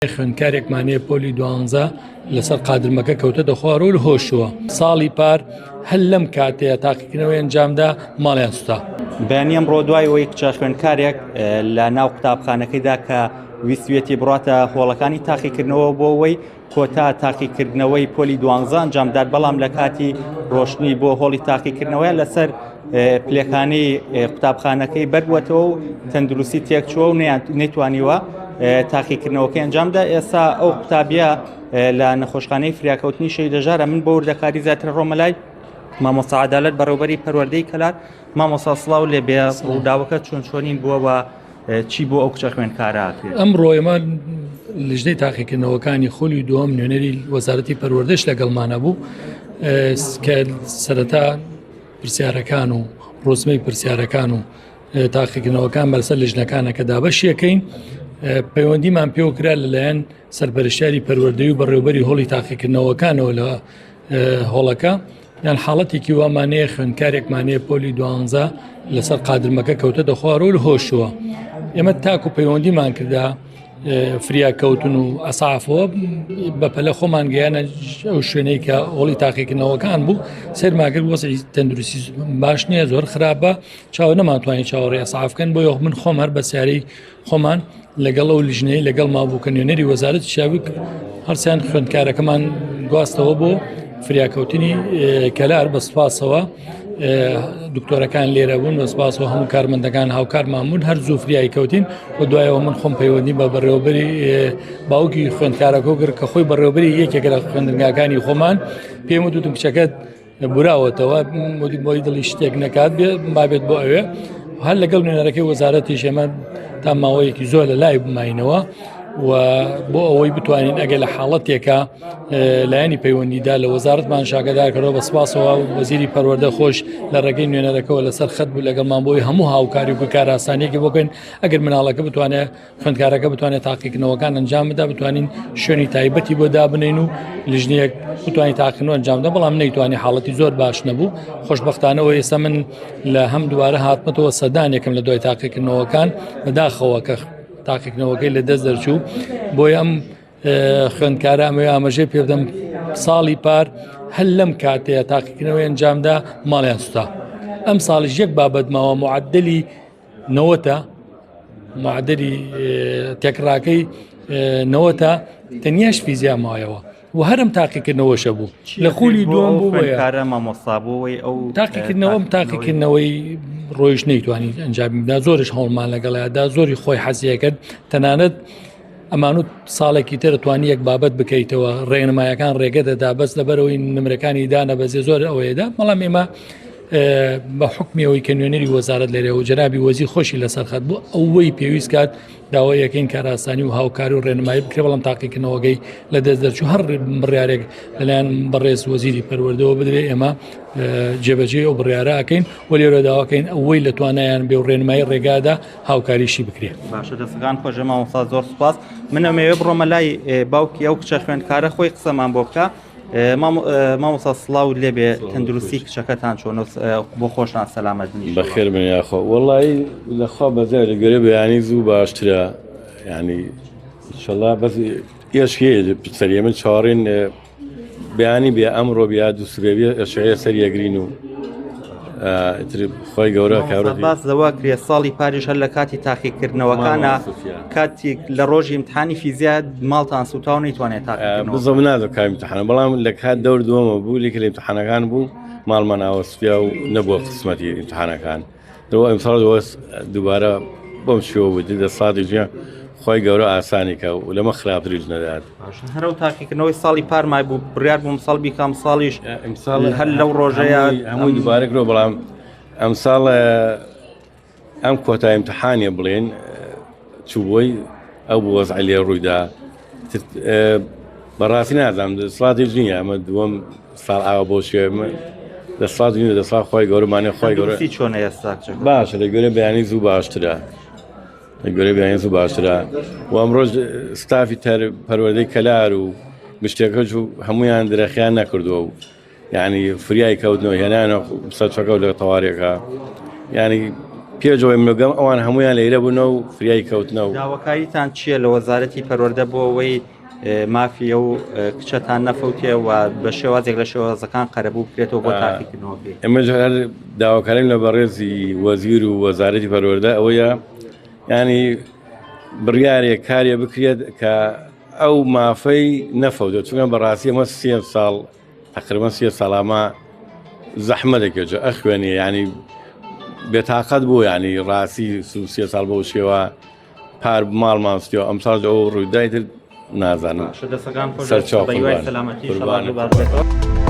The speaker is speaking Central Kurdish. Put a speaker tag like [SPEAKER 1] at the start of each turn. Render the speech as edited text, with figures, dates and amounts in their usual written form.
[SPEAKER 1] خوێندکارێکمانەیە پۆلی دوانزە لەسەر قادرمەکە کەوتە دەخوارەوە و هۆشووە. ساڵی پار هەل لەم کاتەیە تاقیکردنەوەی ئەنجامدا ماڵیان سوتا.
[SPEAKER 2] بەیانیم ڕۆ دوایەوەی کچە خوێندکارێک لە ناو قوتابخانەکەیدا کە ویستوێتی بڕاتە هۆڵەکانی تاقیکردنەوە بۆ ئەوەی کۆتا تاقیکردنەوەی پۆلی دوانزە ئەنجامدات، بەڵام لە کاتی ڕۆشنی بۆ هۆڵی تاقیکردنەوەی لەسەر پلەکانی قوتابخانەکەی بەربووەتەوە و تەندروستی تێکچووە و نەیتوانیوە تاقیکردنەوەکەی ئەنجامدا. ئێستا ئەو قوتابیە لە نەخۆشخانەی فریاکەوتنی شەیدەژارە. من بۆ وردەکاری زیاتر ڕۆمەلای مامۆستا عەدالەت بەڕێوەبەری پەروەردەی کەلات. مامۆستا سڵاو لێ بێ، ڕووداوەکە چۆنین بووەوە، چی بۆ ئەو کچە خوێندکارە کرد؟
[SPEAKER 1] ئەمڕۆ ئێمە لژنەی تاقیکردنەوەکانی خۆلی دووەم نوێنەری وەزارەتی پەروەردەش لەگەڵمانە بوو کە سەرەتا پرسیارەکان و ڕۆسمەی پرسیارەکان و تاقیکردنەوەکان بەسەر لژنەکانە کە دابەشیەکەین. پەیوەندیمان پێوکرا لەلایەن سەرپەرشتیاری پەروەردەی و بەڕێوەبەری هۆڵی تاقیکردنەوەکانەوە لە هۆڵەکە یان حاڵەتێکی وامانەیە خوێندکارێکمانەیە پۆلی دوانزە لەسەر قادرمەکە کەوتە دەخوارەوە و هۆشووە. ئێمە تاکو پەیوەندیمان کردا فریاکەوتن و ئەسعافەوە بەپەلە خۆمان گەیانە ئەو شوێنەی کە هۆڵی تاقیکردنەوەکان بوو. سێرماگر وەزعی تەندروستی باش نییە، زۆر خراپە، چاو نەماتوانین چاوەڕێ ئەسعافکەن، بۆ یۆ من خۆم هەر بە سیارەی خۆمان لەگەڵ ئەو لیژنەی لەگەڵ مابوو کە نوێنەری وەزارەتی شاوی هەرسیان خوێندکارەکەمان گواستەوە بۆ فریاکەوتنی کەلار. بە سوپاسەوە دکتۆرەکان لێرە بوون، بە سوپاسەوە هەموو کارمەندەکان هاوکارمان بوون، هەر زوو فریای کەوتین و دوایەوە من خۆم پەیوەندی بە بەڕێوەبەری باوکی خوێندکارەکە کرد کە خۆی بەڕێوەبەری یەکێک لە خوێندنگاکانی خۆمان پێم وتم کچەکەت براوەتەوە بۆی دڵی شتێک نەکات بێ بابێت بۆ ئەوێ. هەر لەگەڵ نوێنەرەکەی وەزارەتیش ئێمە تا ماوەیەکی زۆر لە لای بماینەوە و بۆ ئەوەی بتوانین ئەگەر لە حاڵەتێکە لایەنی پەیوەندیدا لە وەزارەتمان شاگەدارکەوە. بە سپاسەوە وەزیری پەروەردە خۆش لە ڕێگەی نوێنەرەکەەوە لەسەر خەت بوو لەگەڵمان بۆی هەموو هاوکاری و کار ئاسانیەکی بۆکەین ئەگەر مناڵەکە بتوانێت خوێندکارەکە بتوانێت تاقیکردنەوەکان ئەنجام بدا، بتوانین شوێنی تایبەتی بۆ دابنین و لیژنەیەک بتوانین تاقیکردنەوە ئەنجامدا، بەڵام نەیتوانی حاڵەتی زۆر باش نەبوو. خۆشبەختانەوە ئێستا من لە هەم دووارە هاتمەتەوە سەدانێکم لە دوای تاقیکردنەوەکان بەداخەوە کە تاقیکردنەوەکەی لە دەست دەرچوو. بۆی ئەم خوێندکارە ئاماژەی پێ بدەم ساڵی پار هەل لەم کاتەیە تاقیکردنەوەی ئەنجامدا ماڵیان سوتا. ئەم ساڵیش یەک بابەت ماوە، معدلی 90 معدلی تێکڕاکەی 90 تەنیاش فیزیا مایەوە و هەرم تاقیکردنەوەشە بوو لە خولی دووەم بوو
[SPEAKER 2] کارە مامۆستابووەوەی ئەو
[SPEAKER 1] تاقیکردنەوەی ڕۆیش نەیتوانی ئەنجامیدا. زۆرش هەوڵمان لەگەڵایدا، زۆری خۆی حەزیەکرد، تەنانەت ئەمانوت ساڵێکی تر توانی یەک بابەت بکەیتەوە، ڕێنمایەکان ڕێگە دەدا بەس لەبەرەوەی نمرەکانی دانە بەزێ زۆر ئەوەیەدا. بەڵام ئێمە بە حکمیەوەی کە نوێنەری وەزارەت لێرە و جەنابی وەزیر خۆشی لەسەر خەت بوو ئەوەی پێویست کات داوای یەکەین کاراسانی و هاوکاری و ڕێنمایی بکرێ، بەڵام تاقیکردنەوەکەی لە دەست دەرچوو. هەر بڕیارێک لەلایەن بەڕێز وەزیری پەروەردەوە بدرێ ئێمە جێبەجێ ئەو بڕیارە ئەکەین و لێرە داواکەین ئەوەی لە توانایان بێ و ڕێنمایی ڕێگادا هاوکاریشی بکرێ.
[SPEAKER 2] باشە، دەستگان خۆشە مامۆستا، زۆر سوپاس. من ئەمەوێ بڕۆمە لای باوکی ئەو کچە خوێندکارە خۆی قسەمان بۆ بکە. مامۆستا سڵاو لێبێ، تەندروستی کچەکەتان چۆنە بۆ خۆشتان سەلامەت نیش؟
[SPEAKER 3] بەخێر من یاخۆ وەڵی لەخوا بەزای لەگەرە بەیانی زوو باشترە، ینی ئینشەڵا بەس ئێشکێ سەریە من چاڕین بەیانی بێ ئەمڕۆ بیا دووسبێ ئەشەیە سەریەگرین و خۆی گەورە
[SPEAKER 2] باس دەوا کرێ. ساڵی پاریش هەر لە کاتی تاقیکردنەوەکانە کاتێک لە ڕۆژی ئیمتحانی فیزیا ماڵتان سوتاو نەیتوانێت تاقیکردنەوە
[SPEAKER 3] بزەم نادە کای ئیمتحانە، بەڵام لە کات دەور دووەمە بوو لێکە لە ئیمتحانەکان بوو ماڵمان ئاوەسپیا و نەبووە قسمەتی ئیمتحانەکان. دەوە ئەمساڵ دووبارە بۆم شێوە بوو دەسڵاتی ژیان خۆی گەورە ئاسانیکە و لەمە خراپتریش نەدات.
[SPEAKER 2] هەرە و تاقیکردنەوەی ساڵی پارمای بوو بڕیار بووم ساڵ بیکەم، ساڵیش هەر لەو ڕۆژەیە
[SPEAKER 3] هەمووی دووبارەکرۆ، بەڵام ئەمساڵ ئەم کۆتای ئیمتحانیە بڵێن چوو بۆی ئەو بۆ وەزعی لێ ڕوویدا. بەڕاستی نازانم دەسڵاتیش نییە، ئەمە دووەم ساڵ ئاوە بۆ شێ دەسڵات نیە، دەسڵات خۆی گەورەمانێ خۆی گەورە
[SPEAKER 2] چۆنە ئێستا
[SPEAKER 3] باشە لەگوێرە بەیانی زوو باشترە، لەگوێرە بەیانی زوو باشترە و ئەمڕۆژ ستافی پەروەردەی کەلار و گشتێکە و هەمویان درەخیان نەکردووە و یعنی فریای کەوتنەوە هێنانە سەرچەکە و لە تەوارێکە، ینی پێشەوەی مگەم ئەوان هەمویان لەیرە بوونە و فریای کەوتنەوە.
[SPEAKER 2] داواکاریتان چییە لە وەزارەتی پەروەردە بۆ ئەوەی مافیە و کچەتان نەفەوتێ و بە شێوازێک لە شێوازەکان قەرەبوو بکرێتەوە بۆ تاقیکردنەوە بێ؟
[SPEAKER 3] ئێمە هەر داواکارین لە بەڕێزی وەزیر و وەزارەتی پەروەردە ئەوەیە ینی بڕیارێک کارێ بکرێت کە ئەو مافەی نەفەوتێت چونکە بەڕاستی ئەمە 30 ساڵ تقریبا 30 ساڵامە زەحمەتێکێکە ئەخوێنێ ینی بێتاقەت بوو ینی ڕاستی 30 ساڵ بەو شێوە پار ماڵ ماستیەوە ئەمساڵ ئەو ڕوودایتر نازانم
[SPEAKER 2] دەسەکان
[SPEAKER 3] سەرچاو
[SPEAKER 2] سەلامەتی